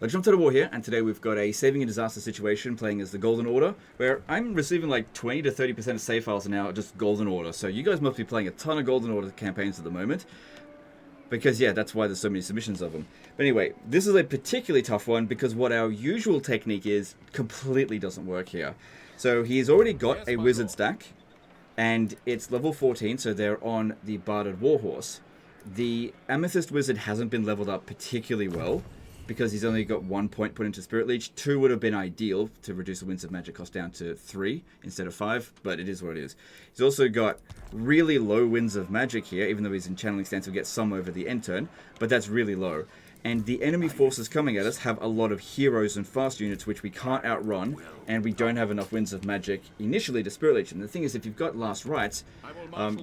Legend of Total War here, and today we've got a saving a disaster situation playing as the Golden Order, where I'm receiving like 20 to 30% of save files are now just Golden Order, so you guys must be playing a ton of Golden Order campaigns at the moment, because yeah, that's why there's so many submissions of them. But anyway, this is a particularly tough one, because what our usual technique is completely doesn't work here. So he's already got a wizard stack, and it's level 14, so they're on the Barded Warhorse. The Amethyst Wizard hasn't been leveled up particularly well, because he's only got 1 point put into Spirit Leech. 2 would have been ideal to reduce the Winds of Magic cost down to 3 instead of 5, but it is what it is. He's also got really low Winds of Magic here, even though he's in Channeling Stance, he'll get some over the end turn, but that's really low. And the enemy forces coming at us have a lot of heroes and fast units which we can't outrun, and we don't have enough Winds of Magic initially to Spirit Leech. And the thing is, if you've got Last Rites,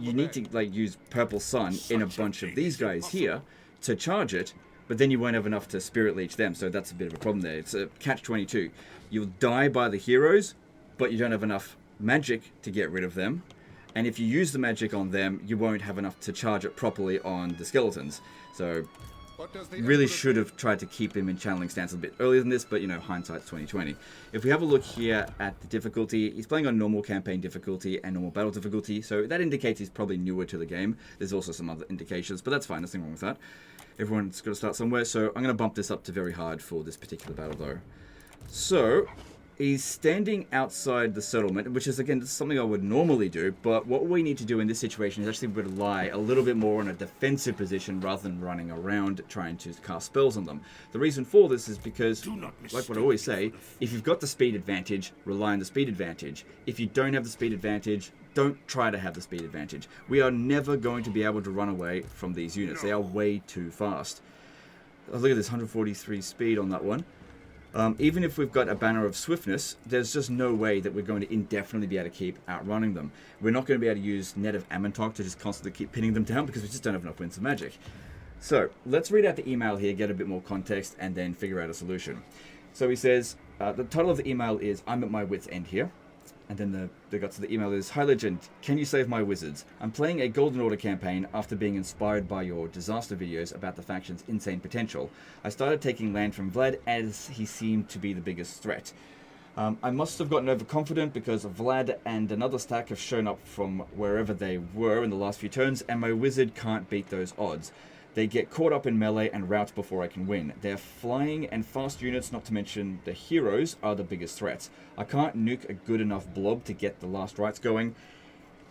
you need to like use Purple Sun in a bunch of these guys here to charge it, but then you won't have enough to Spirit Leech them, so that's a bit of a problem there. It's a catch-22. You'll die by the heroes, but you don't have enough magic to get rid of them. And if you use the magic on them, you won't have enough to charge it properly on the skeletons. So, really should have tried to keep him in Channeling Stance a bit earlier than this, but you know, hindsight's 2020. If we have a look here at the difficulty, he's playing on normal campaign difficulty and normal battle difficulty, so that indicates he's probably newer to the game. There's also some other indications, but that's fine, nothing wrong with that. Everyone's got to start somewhere, so I'm going to bump this up to very hard for this particular battle though. So, he's standing outside the settlement, which is again something I would normally do, but what we need to do in this situation is actually rely a little bit more on a defensive position rather than running around trying to cast spells on them. The reason for this is because, like what I always say, if you've got the speed advantage, rely on the speed advantage. If you don't have the speed advantage, don't try to have the speed advantage. We are never going to be able to run away from these units. They are way too fast. Oh, look at this, 143 speed on that one. Even if we've got a banner of swiftness, there's just no way that we're going to indefinitely be able to keep outrunning them. We're not going to be able to use Net of Amantok to just constantly keep pinning them down because we just don't have enough Winds of Magic. So, let's read out the email here, get a bit more context, and then figure out a solution. So he says, the title of the email is, I'm at my wit's end here. And then the guts of the email is, Hi Legend, can you save my wizards? I'm playing a Golden Order campaign after being inspired by your disaster videos about the faction's insane potential. I started taking land from Vlad as he seemed to be the biggest threat. I must have gotten overconfident because Vlad and another stack have shown up from wherever they were in the last few turns, and my wizard can't beat those odds. They get caught up in melee and rout before I can win. Their flying and fast units, not to mention the heroes, are the biggest threats. I can't nuke a good enough blob to get the last rites going,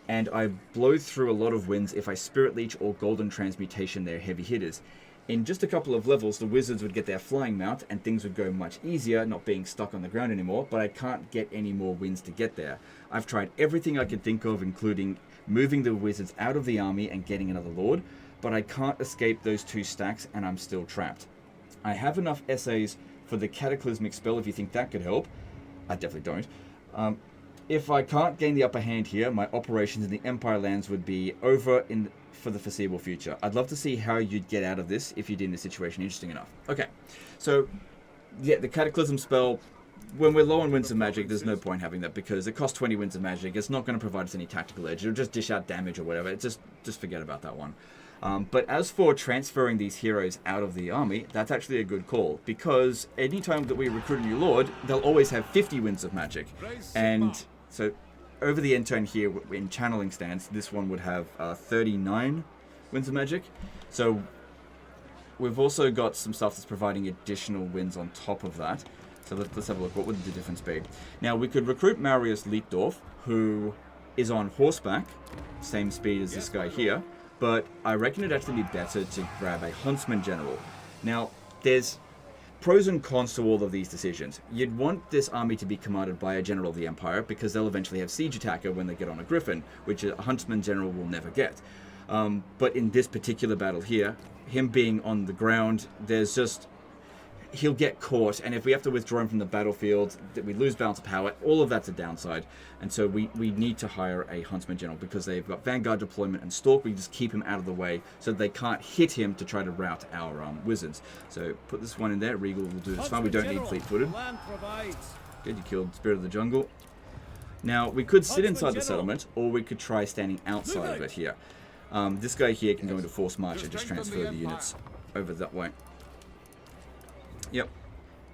and I blow through a lot of wins if I Spirit Leech or Golden Transmutation their heavy hitters. In just a couple of levels, the wizards would get their flying mount and things would go much easier, not being stuck on the ground anymore, but I can't get any more wins to get there. I've tried everything I could think of, including moving the wizards out of the army and getting another lord, but I can't escape those 2 stacks and I'm still trapped. I have enough essays for the Cataclysmic spell if you think that could help. I definitely don't. If I can't gain the upper hand here, my operations in the Empire lands would be over for the foreseeable future. I'd love to see how you'd get out of this if you're in this situation interesting enough. Okay, so yeah, the Cataclysm spell, when we're low on Winds of Magic, there's no point having that because it costs 20 Winds of Magic. It's not going to provide us any tactical edge. It'll just dish out damage or whatever. It's just forget about that one. But as for transferring these heroes out of the army, that's actually a good call, because anytime that we recruit a new lord, they'll always have 50 Winds of Magic. And so over the end turn here, in Channeling Stance, this one would have 39 Winds of Magic. So we've also got some stuff that's providing additional wins on top of that. So let's have a look. What would the difference be? Now, we could recruit Marius Lietdorf, who is on horseback, same speed as this guy here. But I reckon it'd actually be better to grab a Huntsman General. Now, there's pros and cons to all of these decisions. You'd want this army to be commanded by a General of the Empire, because they'll eventually have Siege Attacker when they get on a Griffin, which a Huntsman General will never get. But in this particular battle here, him being on the ground, there's just... he'll get caught, and if we have to withdraw him from the battlefield, that we lose balance of power, all of that's a downside. And so we need to hire a Huntsman General because they've got Vanguard deployment and Stalk. We just keep him out of the way so that they can't hit him to try to rout our wizards. So put this one in there. Regal will do this fine. We don't need fleet-footed. Good, you killed Spirit of the Jungle. Now, we could sit inside the settlement, or we could try standing outside of it here. This guy here can go into Force March and just transfer the units over that way. Yep.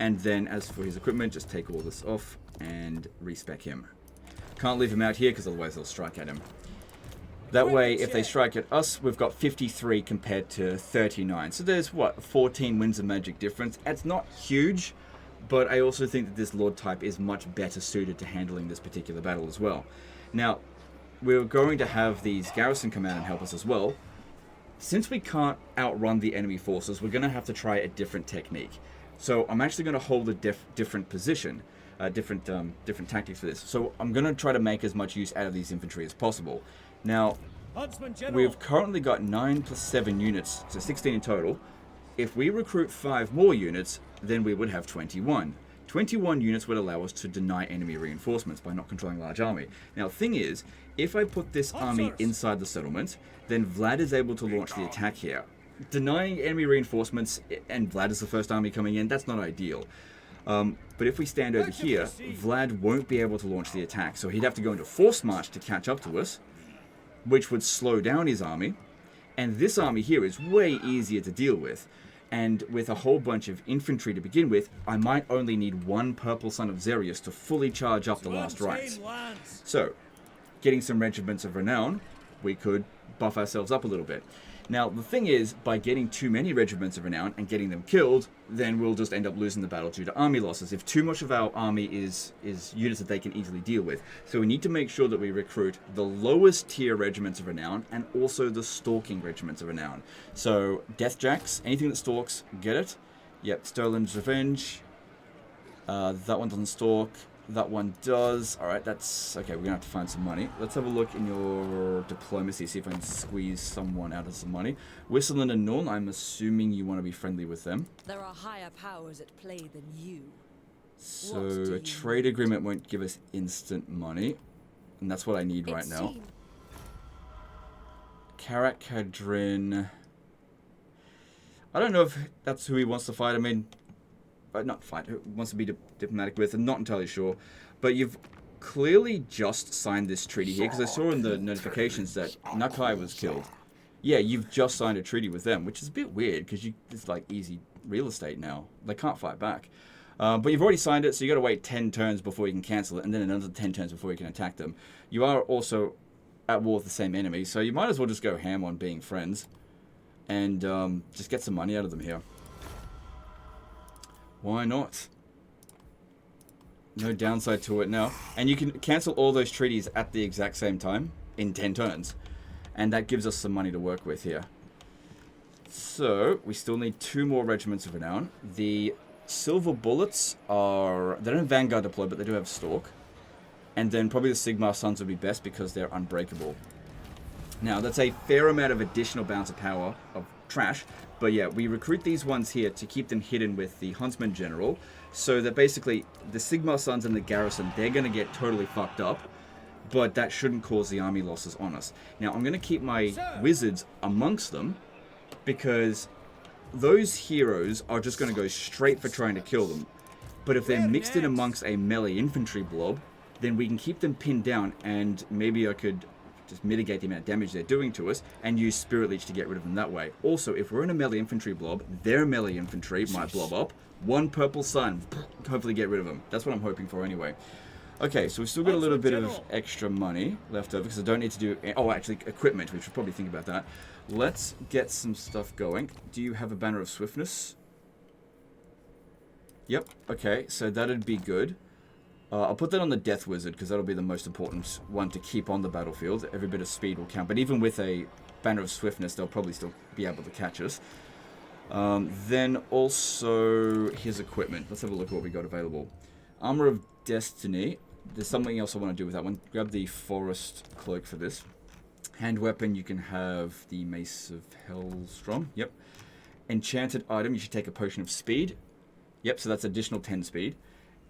And then as for his equipment, just take all this off and respec him. Can't leave him out here because otherwise they'll strike at him. That way, if they strike at us, we've got 53 compared to 39. So there's, what, 14 Winds of Magic difference. It's not huge, but I also think that this Lord type is much better suited to handling this particular battle as well. Now, we're going to have these garrison come out and help us as well. Since we can't outrun the enemy forces, we're going to have to try a different technique. So I'm actually going to hold a different position, different tactics for this. So I'm going to try to make as much use out of these infantry as possible. Now, we've currently got 9 plus 7 units, so 16 in total. If we recruit 5 more units, then we would have 21. 21 units would allow us to deny enemy reinforcements by not controlling a large army. Now, the thing is, if I put this army inside the settlement, then Vlad is able to launch the attack here. Denying enemy reinforcements, and Vlad is the first army coming in, that's not ideal. But if we stand over here, Vlad won't be able to launch the attack, so he'd have to go into forced march to catch up to us, which would slow down his army. And this army here is way easier to deal with. And with a whole bunch of infantry to begin with, I might only need 1 Purple Son of Xerius to fully charge up the last rights. So, getting some Regiments of Renown, we could buff ourselves up a little bit. Now, the thing is, by getting too many Regiments of Renown and getting them killed, then we'll just end up losing the battle due to army losses, if too much of our army is units that they can easily deal with. So we need to make sure that we recruit the lowest tier Regiments of Renown and also the stalking Regiments of Renown. So, Deathjacks, anything that stalks, get it. Yep, Sterling's Revenge. That one doesn't stalk. That one does. Alright, that's... Okay, we're going to have to find some money. Let's have a look in your diplomacy, see if I can squeeze someone out of some money. Whistling and Null, I'm assuming you want to be friendly with them. There are higher powers at play than you. So, a trade agreement won't give us instant money. And that's what I need right now. Karak Kadrin... I don't know if that's who he wants to fight. I mean... not fight, who wants to be diplomatic with, I'm not entirely sure. But you've clearly just signed this treaty here, because I saw in the notifications that Nakai was killed. Yeah, you've just signed a treaty with them, which is a bit weird, because it's like easy real estate now. They can't fight back. But you've already signed it, so you got to wait 10 turns before you can cancel it, and then another 10 turns before you can attack them. You are also at war with the same enemy, so you might as well just go ham on being friends, and just get some money out of them here. Why not? No downside to it now. And you can cancel all those treaties at the exact same time in 10 turns. And that gives us some money to work with here. So, we still need 2 more Regiments of Renown. The Silver Bullets are... They don't have Vanguard deployed, but they do have Stalk. And then probably the Sigmar Sons would be best because they're unbreakable. Now, that's a fair amount of additional bounce of power of trash. But yeah, we recruit these ones here to keep them hidden with the Huntsman General. So that basically, the Sigmar Sons and the Garrison, they're going to get totally fucked up. But that shouldn't cause the army losses on us. Now, I'm going to keep my Wizards amongst them. Because those heroes are just going to go straight for trying to kill them. But if they're mixed in amongst a melee infantry blob, then we can keep them pinned down. And maybe I could... just mitigate the amount of damage they're doing to us, and use Spirit Leech to get rid of them that way. Also, if we're in a melee infantry blob, their melee infantry might blob up. 1 Purple Sun, hopefully get rid of them. That's what I'm hoping for anyway. Okay, so we've still got a little bit of extra money left over, because I don't need to do... Oh, actually, equipment. We should probably think about that. Let's get some stuff going. Do you have a Banner of Swiftness? Yep, okay, so that'd be good. I'll put that on the Death Wizard, because that'll be the most important one to keep on the battlefield. Every bit of speed will count, but even with a Banner of Swiftness, they'll probably still be able to catch us. Then also, his equipment. Let's have a look at what we got available. Armor of Destiny. There's something else I want to do with that one. Grab the Forest Cloak for this. Hand weapon, you can have the Mace of Hellstrom. Yep. Enchanted item, you should take a Potion of Speed. Yep, so that's additional 10 speed.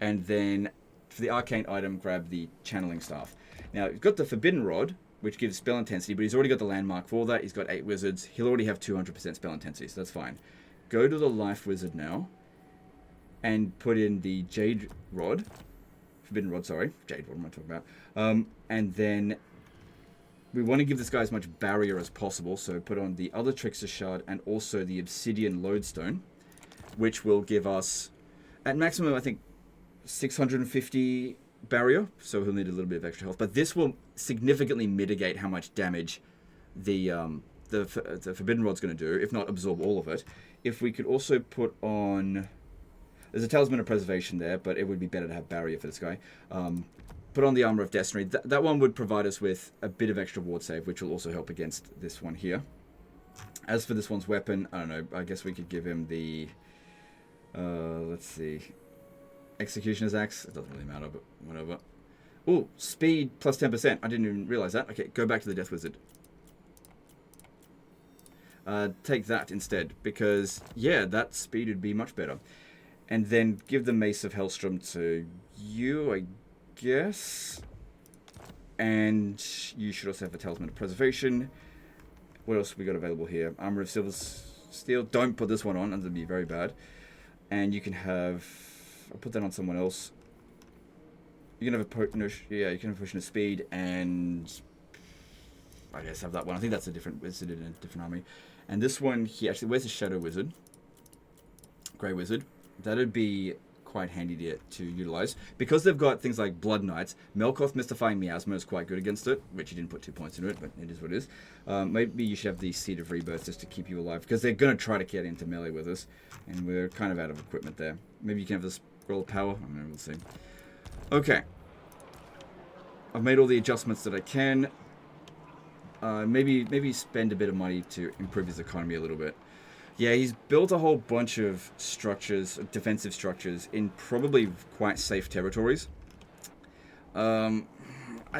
And then... for the arcane item, grab the channeling staff. Now, he's got the Forbidden Rod, which gives spell intensity, but he's already got the landmark for that. He's got 8 wizards. He'll already have 200% spell intensity, so that's fine. Go to the Life Wizard now, and put in the Jade Rod. Forbidden Rod, sorry. Jade Rod, what am I talking about? And then we want to give this guy as much barrier as possible, so put on the other Trickster Shard and also the Obsidian Lodestone, which will give us At maximum, I think 650 barrier, so he'll need a little bit of extra health. But this will significantly mitigate how much damage the Forbidden Rod's going to do, if not absorb all of it. If we could also put on... There's a Talisman of Preservation there, but it would be better to have barrier for this guy. Put on the Armor of Destiny. That one would provide us with a bit of extra ward save, which will also help against this one here. As for this one's weapon, I don't know, I guess we could give him the... let's see... Executioner's Axe. It doesn't really matter, but whatever. Oh, speed plus 10%. I didn't even realize that. Okay, go back to the Death Wizard. Take that instead, because, yeah, that speed would be much better. And then give the Mace of Hellstrom to you, I guess. And you should also have a Talisman of Preservation. What else have we got available here? Armor of Silver Steel. Don't put this one on, that'd be very bad. And you can have... I'll put that on someone else. You can have a potion, yeah, you can have a potion of speed, and I guess have that one. I think that's a different wizard in a different army. And this one here, actually, where's the Shadow Wizard? Grey Wizard. That'd be quite handy to utilize. Because they've got things like Blood Knights, Melkoth Mystifying Miasma is quite good against it, which you didn't put 2 points into it, but it is what it is. Maybe you should have the Seed of Rebirth just to keep you alive, because they're going to try to get into melee with us, and we're kind of out of equipment there. Maybe you can have this Scroll of Power. I don't know, we'll see. Okay. I've made all the adjustments that I can. Maybe spend a bit of money to improve his economy a little bit. Yeah, he's built a whole bunch of structures, defensive structures, in probably quite safe territories. I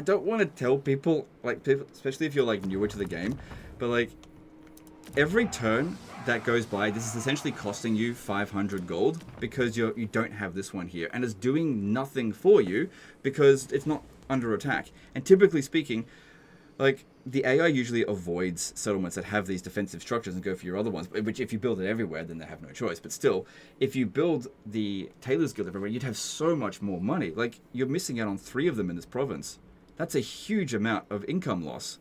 don't want to tell people, like, especially if you're, like, newer to the game, but, like, every turn that goes by, this is essentially costing you 500 gold, because you don't have this one here, and it's doing nothing for you, because it's not under attack. And typically speaking, like, the AI usually avoids settlements that have these defensive structures and go for your other ones, which if you build it everywhere, then they have no choice. But still, if you build the Tailor's Guild everywhere, you'd have so much more money. Like, you're missing out on 3 of them in this province. That's a huge amount of income loss.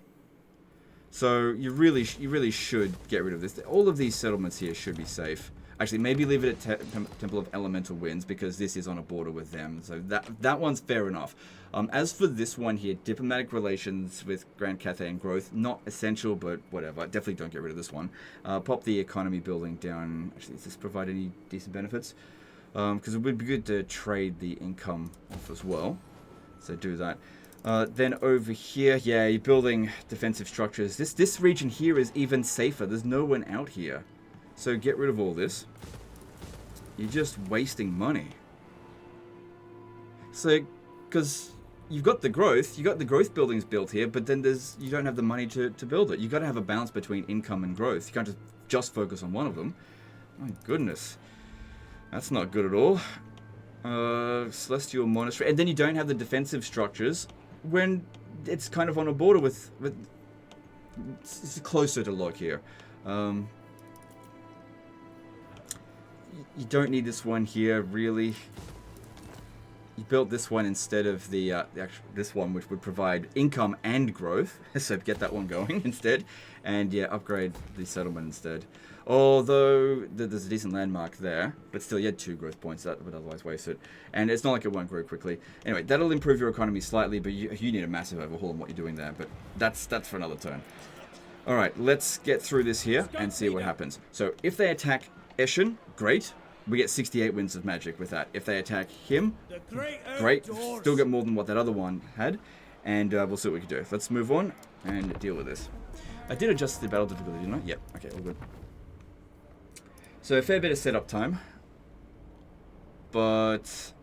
So you really should get rid of this. All of these settlements here should be safe. Actually, maybe leave it at Temple of Elemental Winds, because this is on a border with them. So that one's fair enough. As for this one here, diplomatic relations with Grand Cathay and growth, not essential, but whatever. Definitely don't get rid of this one. Pop the economy building down. Actually, does this provide any decent benefits? Because it would be good to trade the income off as well. So do that. Then over here, yeah, you're building defensive structures. This region here is even safer. There's no one out here. So get rid of all this. You're just wasting money. So, because you've got the growth buildings built here, but then you don't have the money to build it. You've got to have a balance between income and growth. You can't just focus on one of them. My goodness. That's not good at all. Celestial Monastery. And then you don't have the defensive structures when it's kind of on a border with it's closer to Log here. You don't need this one here, really. You built this one instead of this one, which would provide income and growth. So get that one going instead. And yeah, upgrade the settlement instead. Although there's a decent landmark there, but still you had 2 growth points. That would otherwise waste it. And it's not like it won't grow quickly. Anyway, that'll improve your economy slightly, but you need a massive overhaul in what you're doing there. But that's for another turn. Alright, let's get through this here and see what happens. So if they attack Eshin, great. We get 68 winds of magic with that. If they attack him, great. Still get more than what that other one had. And we'll see what we can do. Let's move on and deal with this. I did adjust the battle difficulty, didn't I? Yep. Okay, all good. So a fair bit of setup time. But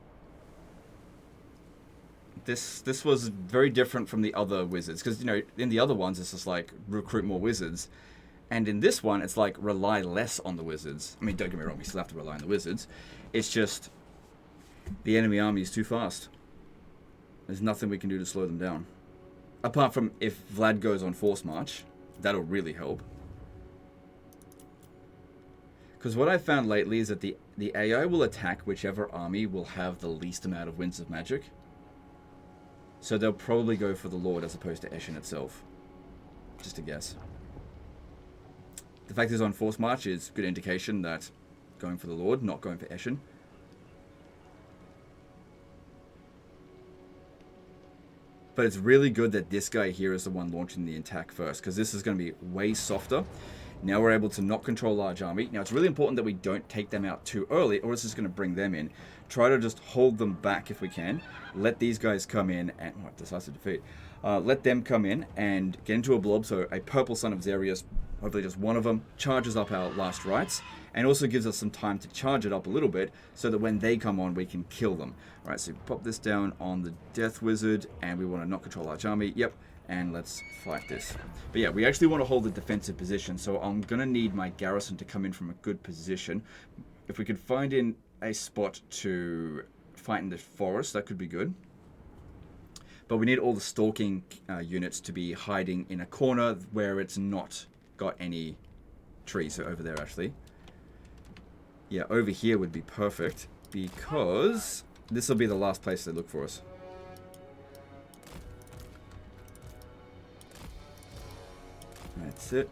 this was very different from the other wizards. Because, you know, in the other ones, it's just like recruit more wizards. And in this one, it's like rely less on the wizards. I mean, don't get me wrong, we still have to rely on the wizards. It's just the enemy army is too fast. There's nothing we can do to slow them down. Apart from if Vlad goes on force march, that'll really help. Because what I've found lately is that the AI will attack whichever army will have the least amount of winds of magic. So they'll probably go for the Lord as opposed to Eshin itself. Just a guess. The fact that it's on force march is a good indication that going for the Lord, not going for Eshin. But it's really good that this guy here is the one launching the attack first, because this is going to be way softer. Now we're able to not control large army. Now it's really important that we don't take them out too early, or it's just going to bring them in. Try to just hold them back if we can. Let these guys come in and... Oh, decisive defeat. Let them come in and get into a blob. So a purple Son of Xerius, hopefully just one of them, charges up our last rights. And also gives us some time to charge it up a little bit, so that when they come on, we can kill them. Alright, so pop this down on the Death Wizard, and we want to not control large army. Yep. And let's fight this. But yeah, we actually want to hold a defensive position, so I'm going to need my garrison to come in from a good position. If we could find in a spot to fight in the forest, that could be good. But we need all the stalking units to be hiding in a corner where it's not got any trees. So over there, actually. Yeah, over here would be perfect, because this will be the last place they look for us. That's it.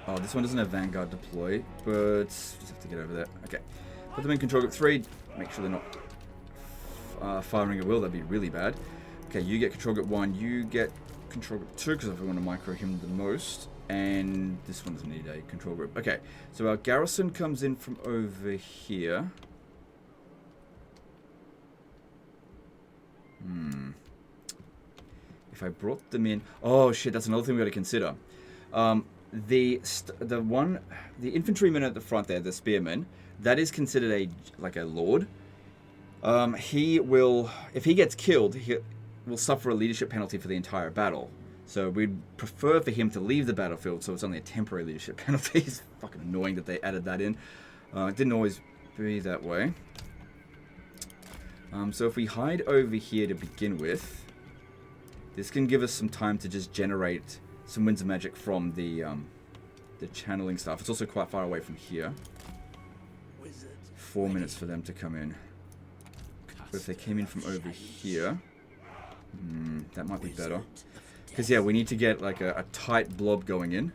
Oh, this one doesn't have Vanguard deploy, but just have to get over there. Okay. Put them in control group 3. Make sure they're not firing at will. That'd be really bad. Okay, you get control group 1. You get control group 2, because I want to micro him the most. And this one doesn't need a control group. Okay, so our garrison comes in from over here. If I brought them in... Oh, shit, that's another thing we got to consider. The infantryman at the front there, the spearman, that is considered like a lord. He will... If he gets killed, he will suffer a leadership penalty for the entire battle. So we'd prefer for him to leave the battlefield, so it's only a temporary leadership penalty. It's fucking annoying that they added that in. It didn't always be that way. So if we hide over here to begin with... This can give us some time to just generate some winds of magic from the channeling stuff. It's also quite far away from here. 4 minutes for them to come in. But if they came in from over here, that might be better. Because yeah, we need to get like a tight blob going in,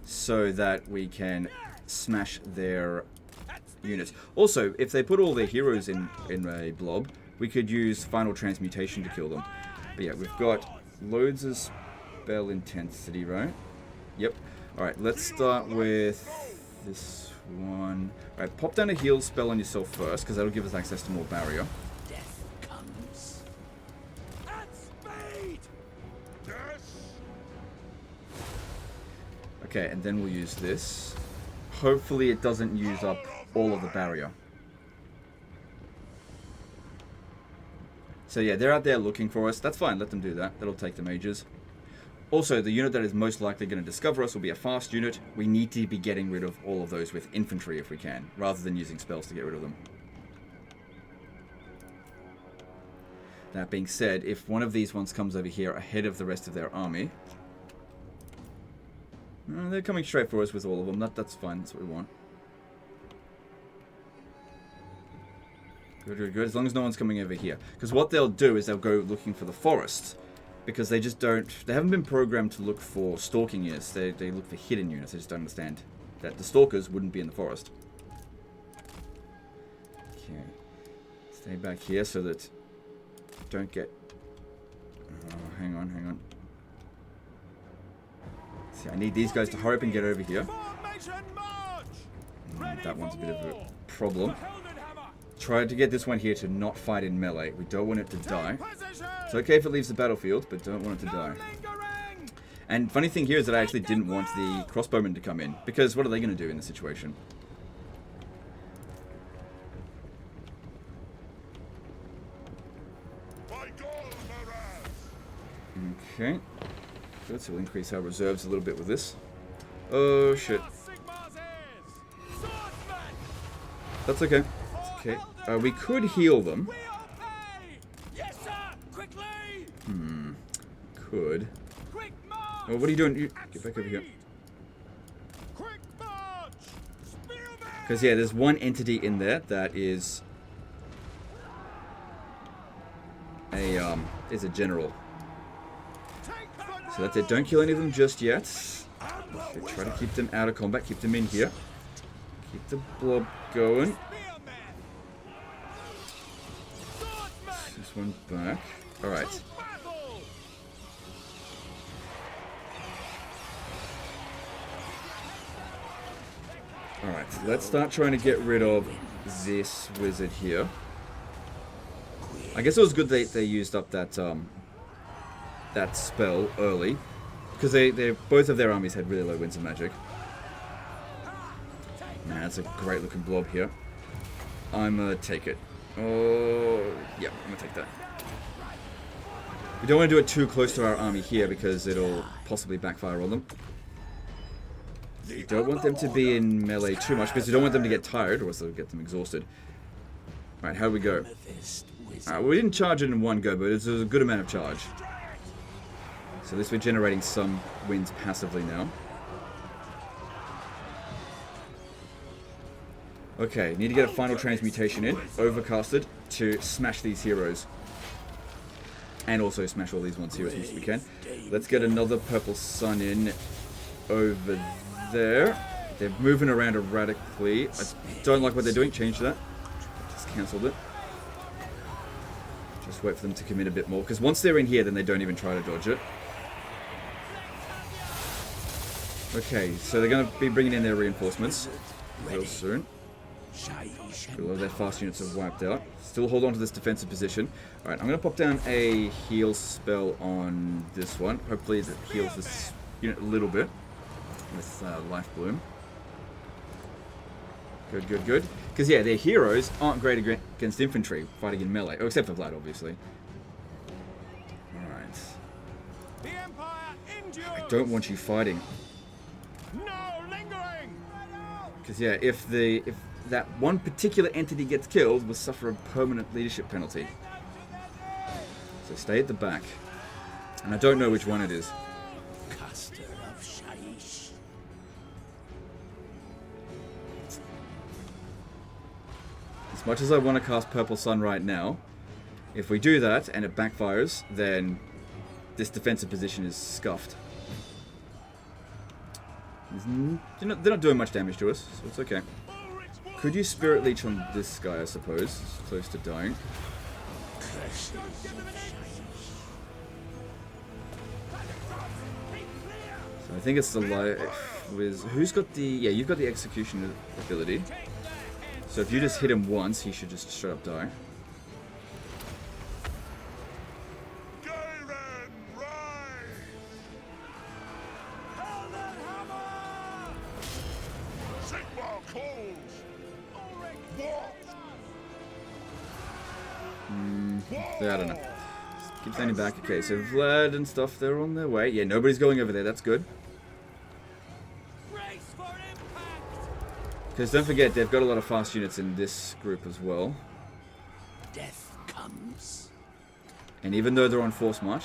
so that we can smash their units. Also, if they put all their heroes in a blob, we could use Final Transmutation to kill them. But yeah, we've got loads of spell intensity, right? Yep. Alright, let's start with this one. Alright, pop down a heal spell on yourself first, because that'll give us access to more barrier. Death comes at speed. Yes. Okay, and then we'll use this. Hopefully it doesn't use up all of the barrier. So yeah, they're out there looking for us. That's fine, let them do that. That'll take them ages. Also, the unit that is most likely going to discover us will be a fast unit. We need to be getting rid of all of those with infantry if we can, rather than using spells to get rid of them. That being said, if one of these ones comes over here ahead of the rest of their army... they're coming straight for us with all of them. That's fine, that's what we want. Good, good, good. As long as no one's coming over here. Because what they'll do is they'll go looking for the forests. Because they just don't... They haven't been programmed to look for stalking units. They look for hidden units. They just don't understand that the stalkers wouldn't be in the forest. Okay. Stay back here so that... Don't get... Oh, hang on, hang on. See, I need these guys to hurry up and get over here. That one's a bit of a problem. Try to get this one here to not fight in melee. We don't want it to die. It's okay if it leaves the battlefield, but don't want it to die. And funny thing here is that I actually didn't want the crossbowmen to come in, because what are they going to do in this situation? Okay. Good, so we'll increase our reserves a little bit with this. Oh, shit. That's okay. Okay. We could heal them. Could. Oh, what are you doing? You get back over here. Because, yeah, there's one entity in there that is a general. So that's it. Don't kill any of them just yet. Okay, try to keep them out of combat. Keep them in here. Keep the blob going. this one back. Alright. Alright, let's start trying to get rid of this wizard here. I guess it was good they used up that that spell early, because they both of their armies had really low winds of magic. Man, that's a great looking blob here. I'm gonna take it. Oh, yeah, I'm gonna take that. We don't want to do it too close to our army here because it'll possibly backfire on them. We don't want them to be in melee too much because we don't want them to get tired or else they'll get them exhausted. Alright, how do we go? We didn't charge it in one go, but it was a good amount of charge. So at least we're generating some winds passively now. Okay, need to get a final transmutation in, overcasted, to smash these heroes. And also smash all these ones here as much as we can. Let's get another purple sun in over there. They're moving around erratically. I don't like what they're doing. Change that. Just cancelled it. Just wait for them to commit a bit more. Because once they're in here, then they don't even try to dodge it. Okay, so they're going to be bringing in their reinforcements real soon. A lot of their fast units are wiped out. Still hold on to this defensive position. Alright, I'm going to pop down a heal spell on this one. Hopefully it heals this unit a little bit with Life Bloom. Good, good, good. Because, yeah, their heroes aren't great against infantry fighting in melee. Oh, except for Vlad, obviously. Alright. I don't want you fighting. Because, yeah, if that one particular entity gets killed, we'll suffer a permanent leadership penalty. So stay at the back. And I don't know which one it is. As much as I want to cast Purple Sun right now, if we do that and it backfires, then this defensive position is scuffed. They're not doing much damage to us, so it's okay. Could you Spirit Leech on this guy, I suppose? It's close to dying. So I think it's the life with... Who's got the... Yeah, you've got the execution ability. So if you just hit him once, he should just straight up die. I don't know. Keep standing back. Okay, so Vlad and stuff, they're on their way. Yeah, nobody's going over there. That's good. Because don't forget, they've got a lot of fast units in this group as well. Death comes. And even though they're on force march,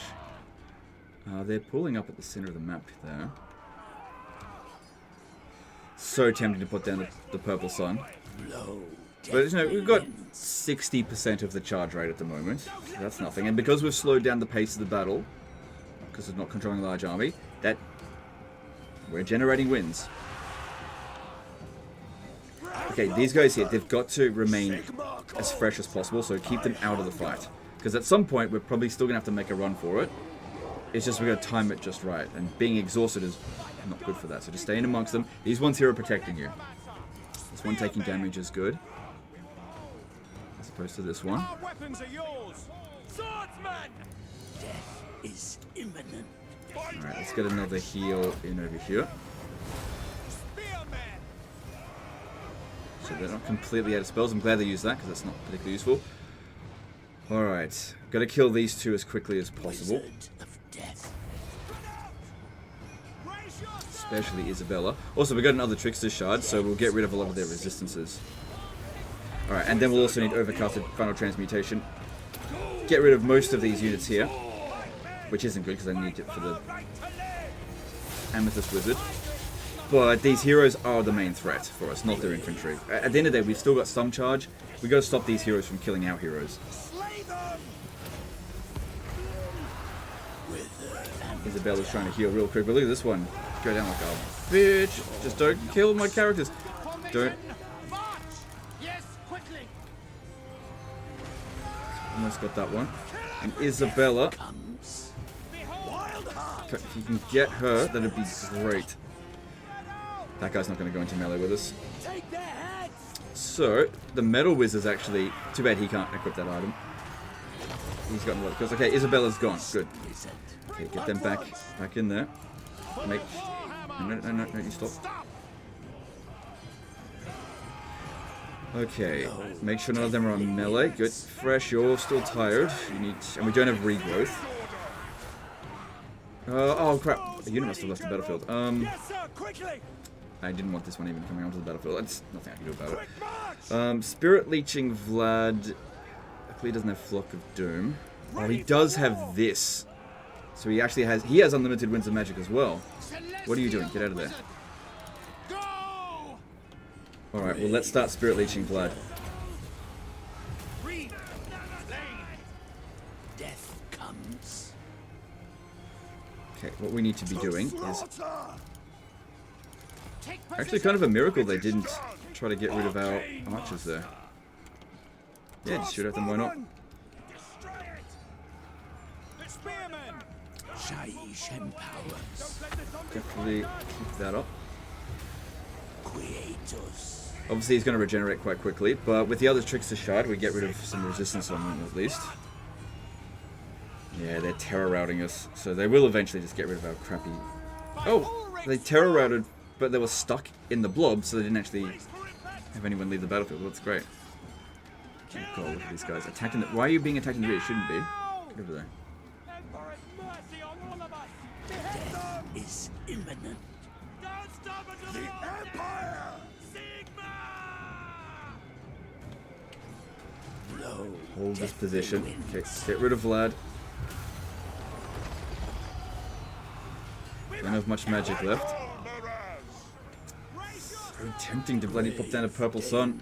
they're pulling up at the center of the map there. So tempting to put down the Purple Sun. But, you know, we've got 60% of the charge rate at the moment. So that's nothing. And because we've slowed down the pace of the battle, because of not controlling a large army, that we're generating wins. Okay, these guys here, they've got to remain as fresh as possible, so keep them out of the fight. Because at some point, we're probably still going to have to make a run for it. It's just we've got to time it just right. And being exhausted is not good for that. So just stay in amongst them. These ones here are protecting you. This one taking damage is good. As opposed to this one. Our weapons are yours. Swordsman! Death is imminent. Alright, let's get another heal in over here. So they're not completely out of spells. I'm glad they used that because that's not particularly useful. Alright, gotta kill these two as quickly as possible. Especially Isabella. Also, we got another Trickster Shard, so we'll get rid of a lot of their resistances. Alright, and then we'll also need Overcasted Final Transmutation. Get rid of most of these units here. Which isn't good because I need it for the Amethyst Wizard. But these heroes are the main threat for us, not their infantry. At the end of the day, we've still got some charge. We've got to stop these heroes from killing our heroes. Isabella's trying to heal real quick, but look at this one. Go down like a bitch. Just don't kill my characters. Don't. Almost got that one. And Isabella. If you can get her, that'd be great. That guy's not going to go into melee with us. So, the Metal Wizard's actually... Too bad he can't equip that item. He's gotten a lot of kills. Okay, Isabella's gone. Good. Okay, get them back in there. Make... No, you stop. Okay, make sure none of them are on melee. Good. Fresh, you're still tired. You need... And we don't have regrowth. Oh crap. The unit must have left the battlefield. I didn't want this one even coming onto the battlefield. That's nothing I can do about it. Spirit Leeching Vlad... He doesn't have Flock of Doom. Oh, he does have this. So he actually has... He has unlimited Winds of Magic as well. What are you doing? Get out of there. Alright, well let's start Spirit Leeching Vlad. Death comes. Okay, what we need to be doing is... Actually, kind of a miracle they didn't try to get rid of our archers there. Yeah, just shoot at them, why not? Definitely keep that up. Obviously, he's going to regenerate quite quickly, but with the other tricks to shard, we get rid of some resistance on them at least. Yeah, they're terror routing us, so they will eventually just get rid of our crappy... Oh! They terror routed, but they were stuck in the blob, so they didn't actually have anyone leave the battlefield. Well, that's great. Oh god, look at these guys. Attacking the... Why are you being attacked in the rear? It shouldn't be. Get over there. Death is imminent. The Empire! Hold this position. Okay, get rid of Vlad. Don't have much magic left. So tempting to bloody pop down a purple sun.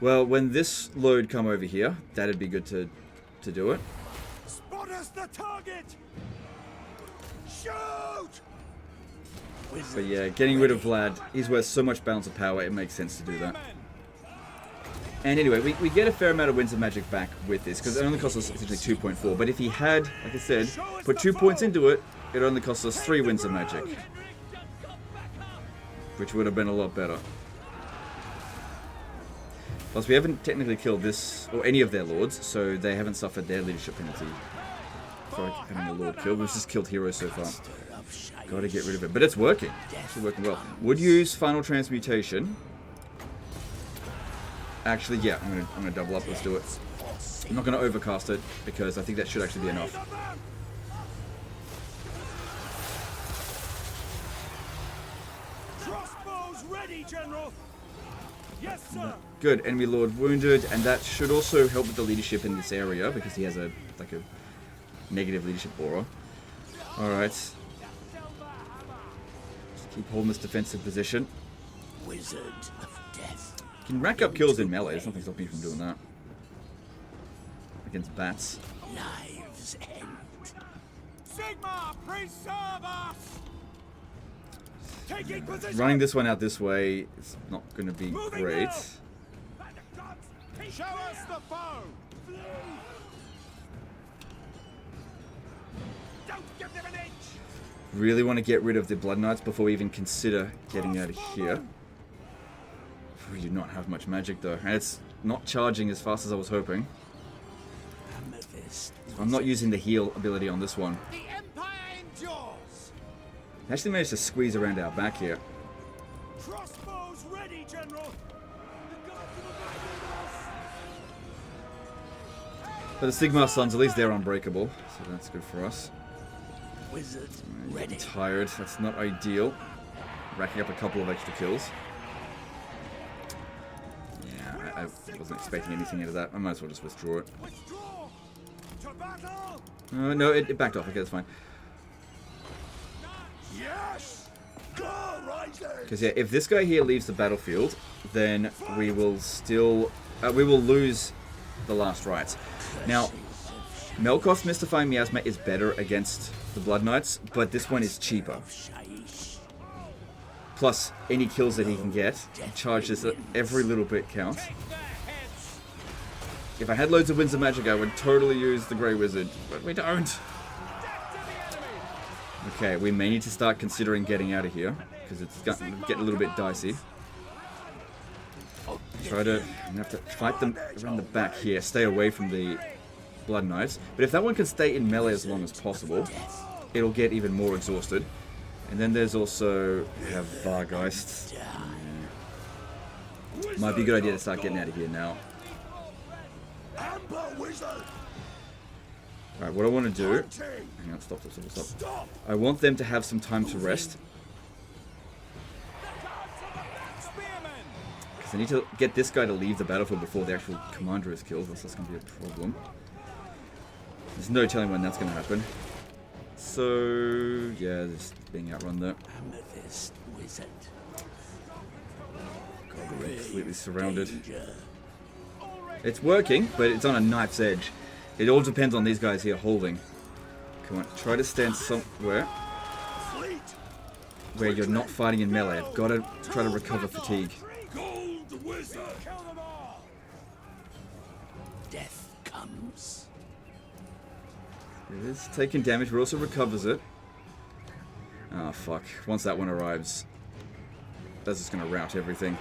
Well, when this load come over here, that'd be good to do it. Spot us the target! Shoot! But yeah, getting rid of Vlad, he's worth so much balance of power, it makes sense to do that. And anyway, we get a fair amount of Winds of Magic back with this, because it only costs us essentially 2.4. But if he had, like I said, put 2 points into it, it only costs us 3 Winds of Magic. Which would have been a lot better. Plus, we haven't technically killed this, or any of their lords, so they haven't suffered their leadership penalty for having a lord killed. We've just killed heroes so far. Gotta get rid of it. But it's working. It's actually working well. Would use Final Transmutation. Actually, yeah, I'm gonna double up. Let's do it. I'm not gonna overcast it because I think that should actually be enough. Crossbows ready, General. Yes, sir. Good, enemy lord wounded, and that should also help with the leadership in this area because he has a negative leadership aura. All right, just keep holding this defensive position. Wizard of Death. You can rack up kills in melee. There's nothing stopping you from doing that against bats. Lives end. Sigma, preserve us! Taking position. Running this one out this way is not going to be great. Show us the foe! Don't give them an inch! Really want to get rid of the Blood Knights before we even consider getting out of here. We do not have much magic though, and it's not charging as fast as I was hoping. I'm not using the heal ability on this one. The Empire endures! I actually managed to squeeze around our back here. Crossbows ready, General. But the Sigmar Suns, at least they're unbreakable, so that's good for us. Wizard I'm ready. getting tired, that's not ideal. Racking up a couple of extra kills. Yeah, I wasn't expecting anything out of that. I might as well just withdraw it. Withdraw to battle. No, it backed off. Okay, that's fine. Yes. Go Rising. Because yeah, if this guy here leaves the battlefield, then we will still we will lose the last rites. Now, Melkoth's Mystifying Miasma is better against the Blood Knights, but this one is cheaper. Plus, any kills that he can get, he charges every little bit counts. If I had loads of Winds of Magic, I would totally use the Grey Wizard, but we don't. Okay, we may need to start considering getting out of here, because it's getting a little bit dicey. I'm gonna have to fight them around the back here, stay away from the Blood Knights. But if that one can stay in melee as long as possible, it'll get even more exhausted. And then there's also, we have Vargeists. Might be a good idea to start getting out of here now. Alright, what I want to do... Hang on, stop. I want them to have some time to rest. Because I need to get this guy to leave the battlefield before the actual commander is killed, else that's going to be a problem. There's no telling when that's going to happen. So, yeah, just being outrun there. Amethyst wizard. God, we're completely surrounded. It's working, but it's on a knife's edge. It all depends on these guys here holding. Come on, try to stand somewhere where you're not fighting in melee. I've got to try to recover fatigue. Gold wizard. Death comes. It is taking damage, but also recovers it. Ah, fuck. Once that one arrives, that's just going to rout everything.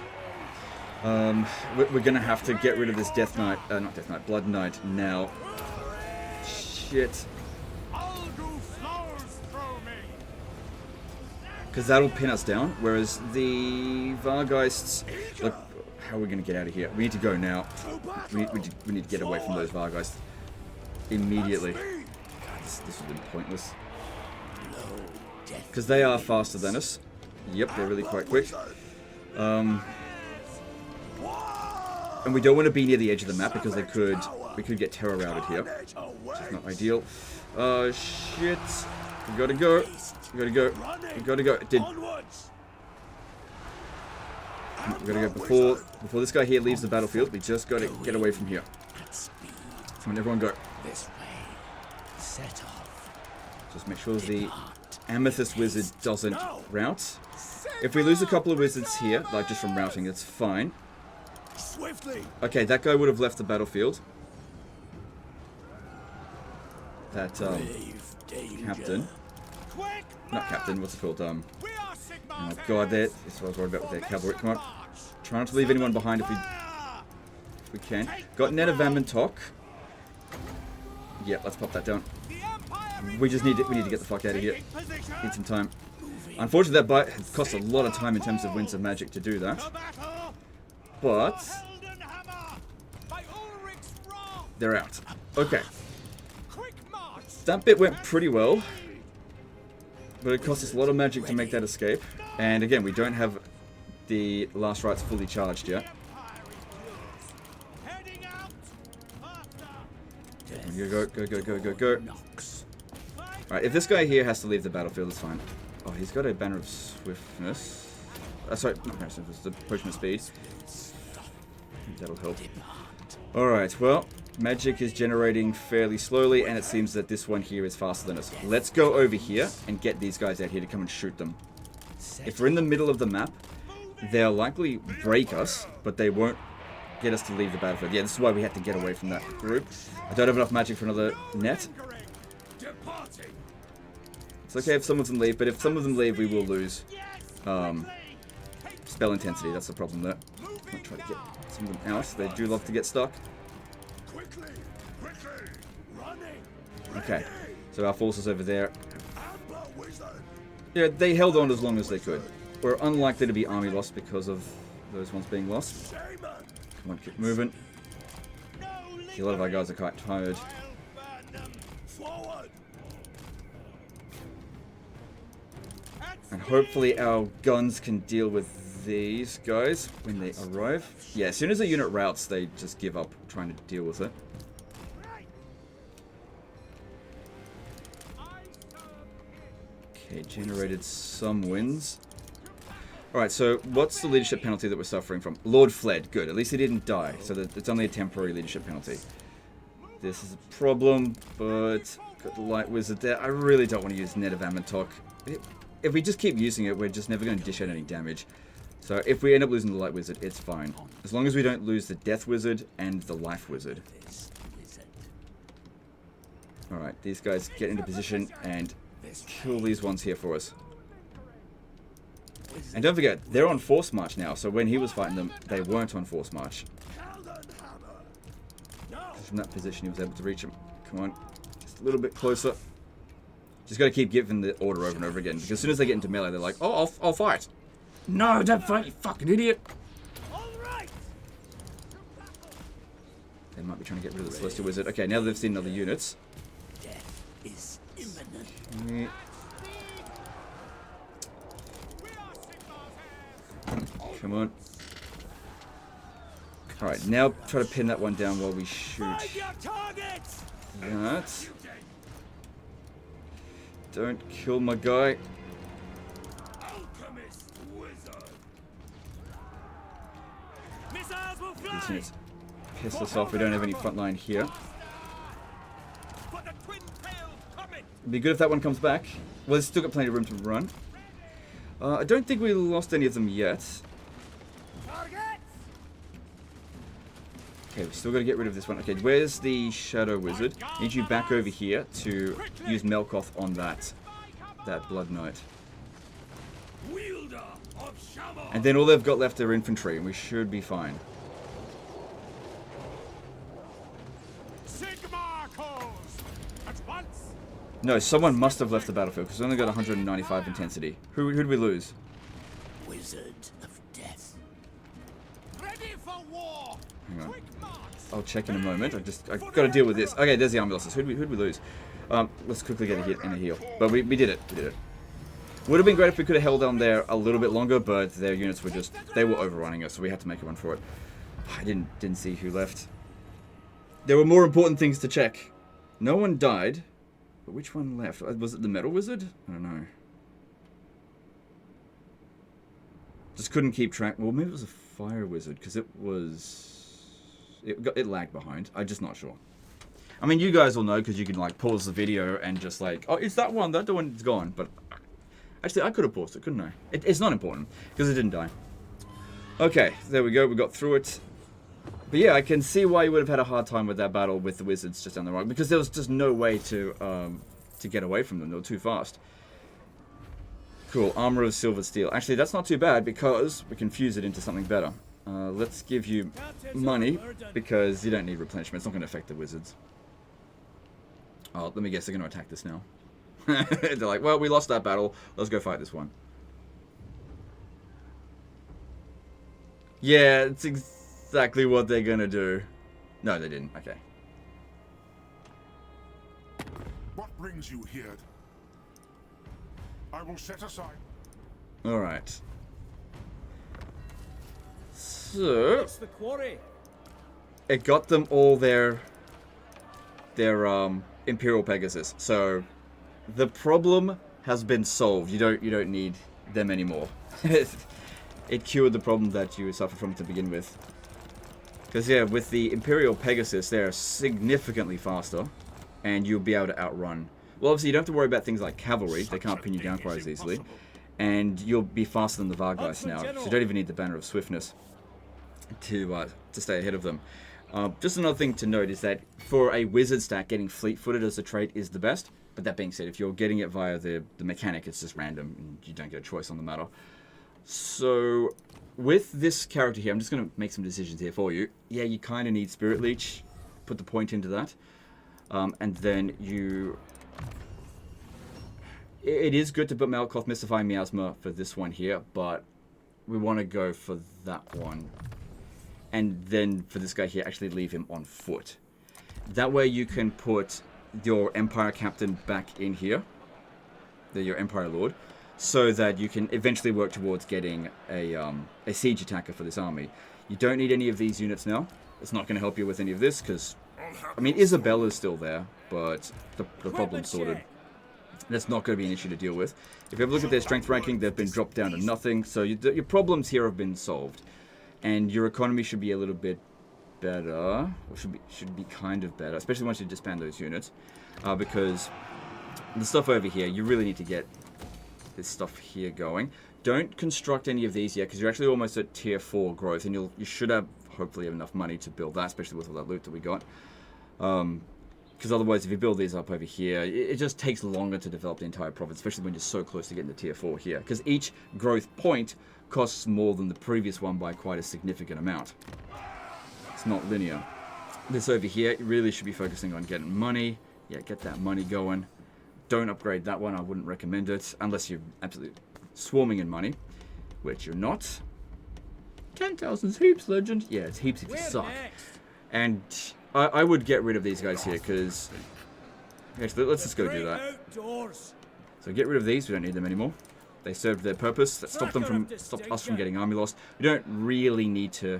We're going to have to get rid of this Death Knight, not Death Knight, Blood Knight now. Shit. Because that'll pin us down, whereas the Vargeists... Look, how are we going to get out of here? We need to go now. We need to get away from those Vargeists immediately. God, this has been pointless. Because they are faster than us. Yep, they're really quite quick. And we don't want to be near the edge of the map because we could get terror routed here. Which is not ideal. Oh shit. We gotta go. We gotta go. We gotta go. We gotta go before this guy here leaves the battlefield. We just gotta get away from here. Come on, everyone go. This way. Set off. Just make sure the Amethyst Wizard doesn't rout. If we lose a couple of wizards here, like just from routing, it's fine. Okay, that guy would have left the battlefield. That captain. Not captain, what's it called? Oh god, that's what I was worried about with their cavalry. Come on. Try not to leave anyone behind if we can. Got Net of Amantok. Yeah, let's pop that down. We just need to get the fuck out of here. Need some time. Unfortunately, that costs a lot of time in terms of Winds of Magic to do that. But they're out. Okay. That bit went pretty well. But it cost us a lot of magic to make that escape. And again, we don't have the last rites fully charged yet. Go. Alright, if this guy here has to leave the battlefield, it's fine. Oh, he's got a Banner of Swiftness. Sorry, not Banner of Swiftness, the Potion of Speed. That'll help. Alright, well, magic is generating fairly slowly, and it seems that this one here is faster than us. Let's go over here and get these guys out here to come and shoot them. If we're in the middle of the map, they'll likely break us, but they won't get us to leave the battlefield. Yeah, this is why we had to get away from that group. I don't have enough magic for another net. It's okay if some of them leave, but if some of them leave, we will lose spell intensity. That's the problem there. I'll try to get some of them out. They do love to get stuck. Okay, so our forces over there. Yeah, they held on as long as they could. We're unlikely to be army lost because of those ones being lost. Come on, keep moving. See, a lot of our guys are quite tired. And hopefully our guns can deal with these guys when they arrive. Yeah, as soon as a unit routs, they just give up trying to deal with it. Okay, generated some wins. Alright, so what's the leadership penalty that we're suffering from? Lord fled. Good. At least he didn't die. So it's only a temporary leadership penalty. This is a problem, but got the Light Wizard there. I really don't want to use Net of Amantok. If we just keep using it, we're just never going to dish out any damage. So if we end up losing the Light Wizard, it's fine. As long as we don't lose the Death Wizard and the Life Wizard. Alright, these guys get into position and kill these ones here for us. And don't forget, they're on Force March now, so when he was fighting them, they weren't on Force March. From that position, he was able to reach him. Come on, just a little bit closer. Just got to keep giving the order over and over again, because as soon as they get into melee, they're like, oh, I'll fight. No, don't fight, you fucking idiot. They might be trying to get rid of the Celestial Wizard. Okay, now they've seen other units. Death is imminent. Yeah. Come on. Alright, now try to pin that one down while we shoot. That. Don't kill my guy. These units piss us off. We don't have any front line here. It'd be good if that one comes back. Well, it's still got plenty of room to run. I don't think we lost any of them yet. Okay, we still got to get rid of this one. Okay, where's the Shadow Wizard? Need you back over here to use Melkoth on that Blood Knight. And then all they've got left are infantry, and we should be fine. No, someone must have left the battlefield because we only got 195 intensity. Who'd we lose? Wizard of Death. Ready for war. Hang on. I'll check in a moment. I've got to deal with this. Okay, there's the army losses. Who'd we lose? Let's quickly get a hit and a heal. But we did it. We did it. Would have been great if we could have held on there a little bit longer, but their units were they were overrunning us, so we had to make a run for it. I didn't see who left. There were more important things to check. No one died, but which one left? Was it the Metal Wizard? I don't know. Just couldn't keep track. Well, maybe it was a Fire Wizard because it lagged behind. I'm just not sure. I mean, you guys will know because you can like pause the video and just like, oh, it's that one. That one's gone. But actually, I could have paused it, couldn't I? It's not important because it didn't die. Okay, there we go. We got through it. But yeah, I can see why you would have had a hard time with that battle with the wizards just down the road because there was just no way to get away from them. They were too fast. Cool, Armor of Silver Steel. Actually, that's not too bad because we can fuse it into something better. Let's give you money because you don't need replenishment. It's not going to affect the wizards. Oh, let me guess, they're going to attack this now. They're like, well, we lost that battle. Let's go fight this one. Yeah, it's exactly what they're going to do. No, they didn't. Okay. What brings you here? I will set aside. All right. So It's the quarry. it got them all their Imperial Pegasus. So the problem has been solved. You don't need them anymore. It cured the problem that you suffered from to begin with. Because yeah, with the Imperial Pegasus, they're significantly faster, and you'll be able to outrun. Well, obviously you don't have to worry about things like cavalry. They can't pin you down quite as easily, and you'll be faster than the Vargeist now. So you don't even need the Banner of Swiftness to stay ahead of them. Just another thing to note is that for a wizard stack, getting fleet-footed as a trait is the best. But that being said, if you're getting it via the mechanic, it's just random, and you don't get a choice on the matter. So with this character here, I'm just going to make some decisions here for you. Yeah, you kind of need Spirit Leech. Put the point into that. And then you... It is good to put Melkoth Mystifying Miasma for this one here, but we want to go for that one. And then for this guy here, actually leave him on foot. That way you can put your Empire Captain back in here. Your Empire Lord. So that you can eventually work towards getting a siege attacker for this army. You don't need any of these units now. It's not going to help you with any of this, because... I mean, Isabella's still there, but the problem's sorted. That's not going to be an issue to deal with. If you have a look at their strength ranking, they've been dropped down to nothing. So your problems here have been solved. And your economy should be a little bit better. Or should be kind of better, especially once you disband those units. Because the stuff over here, you really need to get this stuff here going. don't construct any of these yet, because you're actually almost at tier 4 growth, and you should have, hopefully, have enough money to build that, especially with all that loot that we got. Because otherwise, if you build these up over here, it just takes longer to develop the entire province, especially when you're so close to getting to tier 4 here. Because each growth point costs more than the previous one by quite a significant amount. It's not linear. This over here, you really should be focusing on getting money. Yeah, get that money going. Don't upgrade that one. I wouldn't recommend it unless you're absolutely swarming in money, which you're not. 10,000's heaps, legend. Yeah, it's heaps if you suck. And I would get rid of these guys here because actually, let's just go do that. So get rid of these. We don't need them anymore. They served their purpose. That stopped us from getting army lost. We don't really need to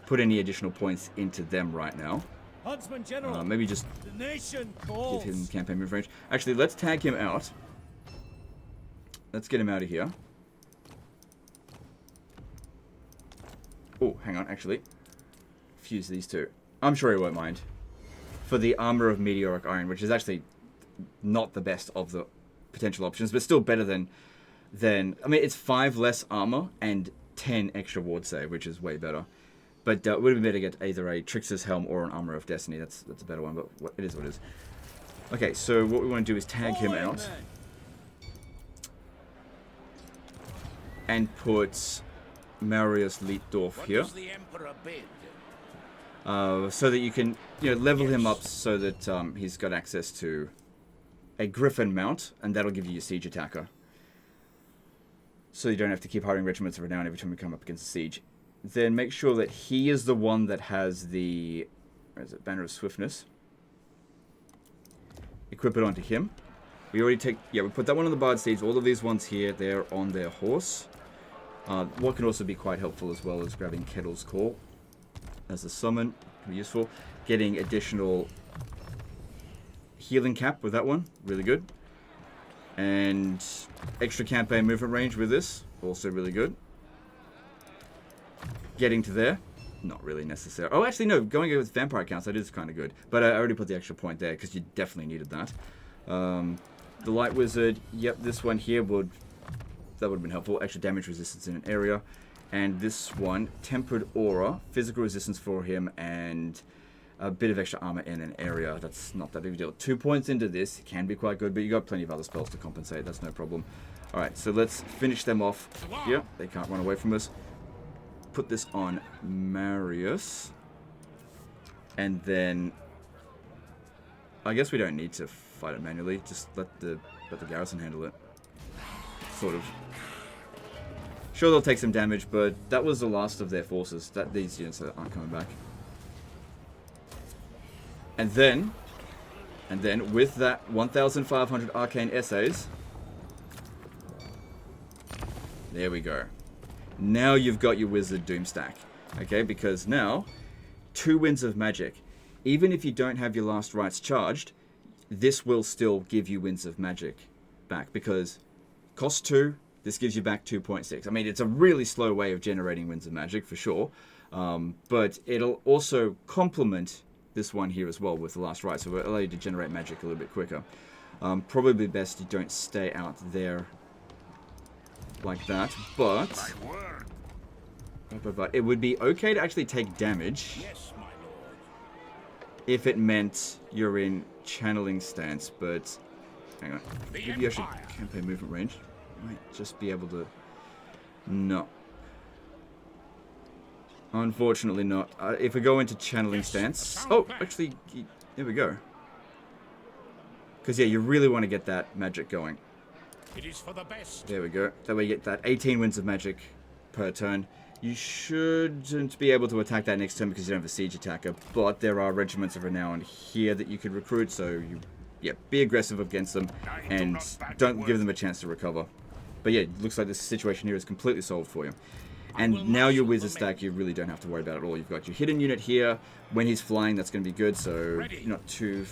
put any additional points into them right now. Maybe just give him campaign move range. Actually, let's tag him out. Let's get him out of here. Oh, hang on, actually. Fuse these two. I'm sure he won't mind. For the Armor of Meteoric Iron, which is actually not the best of the potential options, but still better than... I mean, it's 5 less armor and 10 extra ward save, which is way better. But it would have been better to get either a Trickster's Helm or an Armor of Destiny. That's a better one, but it is what it is. Okay, so what we want to do is tag him out. And put Marius Leitdorf here. So that you can level him up so that he's got access to a Griffin mount, and that'll give you your siege attacker. So you don't have to keep hiring regiments of renown every time we come up against a siege. Then make sure that he is the one that has the Banner of Swiftness. Equip it onto him. We already we put that one on the Bard Steeds. All of these ones here, they're on their horse. What can also be quite helpful as well is grabbing Kettle's Call as a summon. Can be useful. Getting additional healing cap with that one. Really good. And extra campaign movement range with this. Also really good. Getting to there. Not really necessary. Oh, actually, no. Going with vampire counts, that is kind of good. But I already put the extra point there because you definitely needed that. The Light Wizard. Yep, this one here would have been helpful. Extra damage resistance in an area. And this one, Tempered Aura. Physical resistance for him and a bit of extra armor in an area. That's not that big a deal. 2 points into this. It can be quite good, but you got plenty of other spells to compensate. That's no problem. Alright, so let's finish them off here. They can't run away from us. Put this on Marius. And then I guess we don't need to fight it manually. Just let the garrison handle it. Sort of. Sure, they'll take some damage, but that was the last of their forces. These units aren't coming back. And then with that 1,500 arcane essays, there we go. Now you've got your Wizard Doom stack, okay? Because now, 2 Winds of Magic. Even if you don't have your last rites charged, this will still give you Winds of Magic back. Because cost 2, this gives you back 2.6. I mean, it's a really slow way of generating Winds of Magic, for sure. But it'll also complement this one here as well with the last rite. So it'll allow you to generate magic a little bit quicker. Probably best you don't stay out there like that, but it would be okay to actually take damage if it meant you're in channeling stance, but hang on, maybe I should campaign movement range. Might just be able to... No. Unfortunately not. If we go into channeling stance... Oh, actually, there we go. Because yeah, you really want to get that magic going. It is for the best. There we go. That way you get that 18 Winds of Magic per turn. You shouldn't be able to attack that next turn because you don't have a siege attacker, but there are regiments of renown here that you could recruit, so be aggressive against them and don't give them a chance to recover. But yeah, it looks like this situation here is completely solved for you. And now your wizard stack, you really don't have to worry about it at all. You've got your hidden unit here. When he's flying, that's going to be good, so you're not too...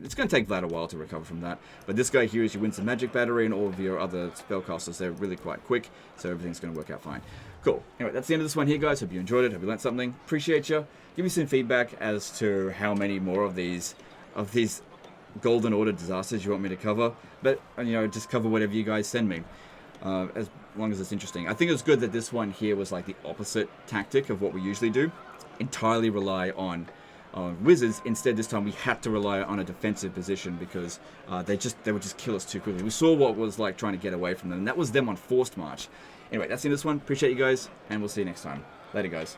It's going to take Vlad a while to recover from that. But this guy here is your Winds of Magic battery, and all of your other spellcasters, they're really quite quick, so everything's going to work out fine. Cool. Anyway, that's the end of this one here, guys. Hope you enjoyed it. Hope you learned something. Appreciate you. Give me some feedback as to how many more of these Golden Order disasters you want me to cover. But, just cover whatever you guys send me. As long as it's interesting. I think it was good that this one here was like the opposite tactic of what we usually do. Entirely rely on wizards. Instead, this time we had to rely on a defensive position because they would just kill us too quickly. We saw what was like trying to get away from them, and that was them on forced march. Anyway, that's in this one. Appreciate you guys, and we'll see you next time. Later, guys.